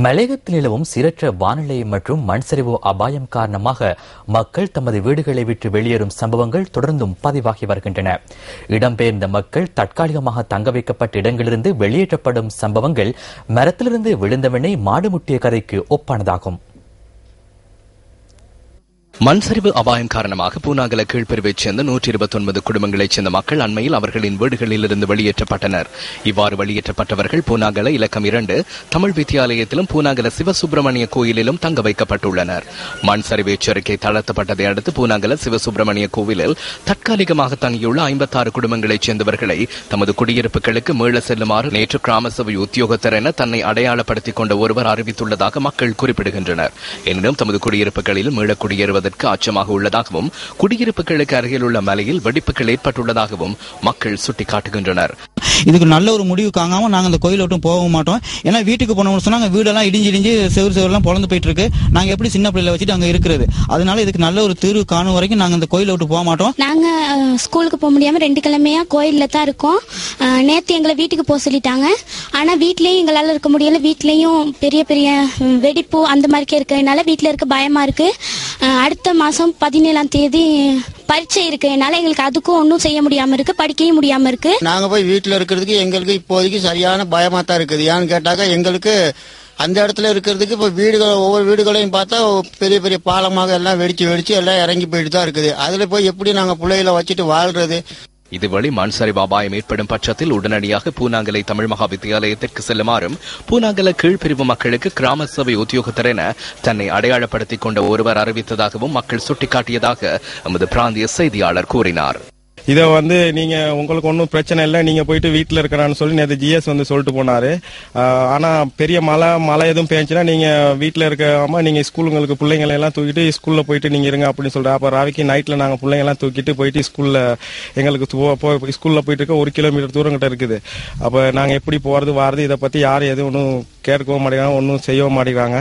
மலையகத்தில் நிலவும் சீரற்ற வானிலை மற்றும் மண் சரிவு அபாயம் காரணமாக மக்கள் தமது வீடுகளை விட்டு வெளியேறும் சம்பவங்கள் தொடர்ந்தும் பதிவாகி வருகின்றன. இடம்பெயர்ந்த மக்கள் தற்காலிகமாக தங்க வைக்கப்பட்ட இடங்களிலிருந்து வெளியேற்றப்படும் சம்பவங்கள் மரத்திலிருந்து விழுந்தவனை மாடு முட்டிய கதைக்கு ஒப்பானதாகும். மண் சரிவு அபாயம் காரணமாக பூனாகல கீழ்பிரிவைச் சேர்ந்த 129 குடும்பங்களைச் சேர்ந்த மக்கள் அண்மையில் அவர்களின் வீடுகளிலிருந்து வெளியேற்றப்பட்டனர். இவ்வாறு வெளியேற்றப்பட்டவர்கள் பூனாகல இலக்கம் 2 தமிழ் வித்தியாலயத்திலும் பூனாகல சிவசுப்பிரமணிய கோயிலிலும் தங்க வைக்கப்பட்டுள்ளனர். மண் சரிவு எச்சரிக்கை தளர்த்தப்பட்டதை அடுத்து பூனாகல சிவசுப்பிரமணிய கோவிலில் தற்காலிகமாக தங்கியுள்ள 56 குடும்பங்களைச் சேர்ந்தவர்களை தமது குடியிருப்புகளுக்கு மீள செல்லுமாறு நேற்று கிராம சபை உத்தியோகத்தர் என தன்னை அடையாளப்படுத்திக் கொண்ட ஒருவர் அறிவித்துள்ளதாக மக்கள் குறிப்பிடுகின்றனர். எனினும் தமது குடியிருப்புகளில் மீள குடியேறுவது அச்சமாக உள்ளதாகவும் குடியிருப்புகளுக்கு அருகில் உள்ள மலையில் வெடிப்புகள் ஏற்பட்டுள்ளதாகவும் மக்கள் சுட்டிக்காட்டுகின்றனர். இதுக்கு நல்ல ஒரு முடிவு காங்காம நாங்க அந்த கோயில விட்டு போக மாட்டோம். ஏன்னா வீட்டுக்கு போனோம்னு சொன்னா வீடெல்லாம் இடிஞ்சு செவரெல்லாம் பொழந்து போயிட்டு இருக்கு. நாங்க எப்படி சின்ன பிள்ளைல வச்சுட்டு அங்க இருக்கிறது? அதனால இதுக்கு நல்ல ஒரு தீர்வு காணும் வரைக்கும் நாங்க அந்த கோயில விட்டு போக மாட்டோம். நாங்க ஸ்கூலுக்கு போக முடியாம 2 கிழமையா கோயில்ல தான் இருக்கோம். நேத்து எங்களை வீட்டுக்கு போக சொல்லிட்டாங்க. ஆனா வீட்லயும் எங்களால இருக்க முடியல. வீட்லயும் பெரிய பெரிய வெடிப்பு அந்த மாதிரி இருக்கிறதுனால வீட்டுல இருக்க பயமா இருக்கு. அடுத்த மாசம் 17ஆம் தேதி பரீட்சை இருக்கு. என்னால எங்களுக்கு அதுக்கும் ஒன்னும் செய்ய முடியாம இருக்கு, படிக்கவும் முடியாம இருக்கு. நாங்க போய் வீட்டுல இருக்கிறதுக்கு எங்களுக்கு இப்போதைக்கு சரியான பயமா தான் இருக்குது. ஏன்னு கேட்டாக்க எங்களுக்கு அந்த இடத்துல இருக்கிறதுக்கு இப்போ வீடுகள் ஒவ்வொரு வீடுகளையும் பார்த்தா பெரிய பெரிய பாலமாக எல்லாம் வெடிச்சு எல்லாம் இறங்கி போயிட்டு தான் இருக்குது. அதுல போய் எப்படி நாங்க பிள்ளைகளை வச்சுட்டு வாழ்றது? இதுவழி மண் சரிவு அபாயம் ஏற்படும் பட்சத்தில் உடனடியாக பூனாங்கலை தமிழ் மகா வித்தியாலயத்திற்கு செல்லுமாறும் பூனாங்கல கீழ்பிரிவு மக்களுக்கு கிராம சபை உத்தியோகத்தர் என தன்னை அடையாளப்படுத்திக் கொண்ட ஒருவர் அறிவித்ததாகவும் மக்கள் சுட்டிக்காட்டியதாக எமது பிராந்திய செய்தியாளர் கூறினார். இதை நீங்க உங்களுக்கு ஒன்றும் பிரச்சனை இல்லை, நீங்க போயிட்டு வீட்டில் இருக்கிறான்னு சொல்லி நேற்று ஜிஎஸ் சொல்லிட்டு போனாரு. ஆனா பெரிய மழை எதுவும் பேஞ்சுன்னா நீங்க வீட்டில் இருக்காம நீங்க ஸ்கூலுங்களுக்கு பிள்ளைங்களை எல்லாம் தூக்கிட்டு ஸ்கூல்ல போயிட்டு நீங்க இருங்க அப்படின்னு சொல்றேன். அப்ப ராவிக்கு நைட்ல நாங்க பிள்ளைங்க எல்லாம் தூக்கிட்டு போயிட்டு ஸ்கூல்ல எங்களுக்கு ஸ்கூல்ல போயிட்டு இருக்க 1 கிலோமீட்டர் தூரம் கிட்ட இருக்குது. அப்ப நாங்க எப்படி போறது வாரது இதை பத்தி யாரும் எதுவும் ஒன்றும் கேட்கவும் மாட்டேங்கிறாங்க, ஒன்றும் செய்யவும் மாட்டேங்கிறாங்க.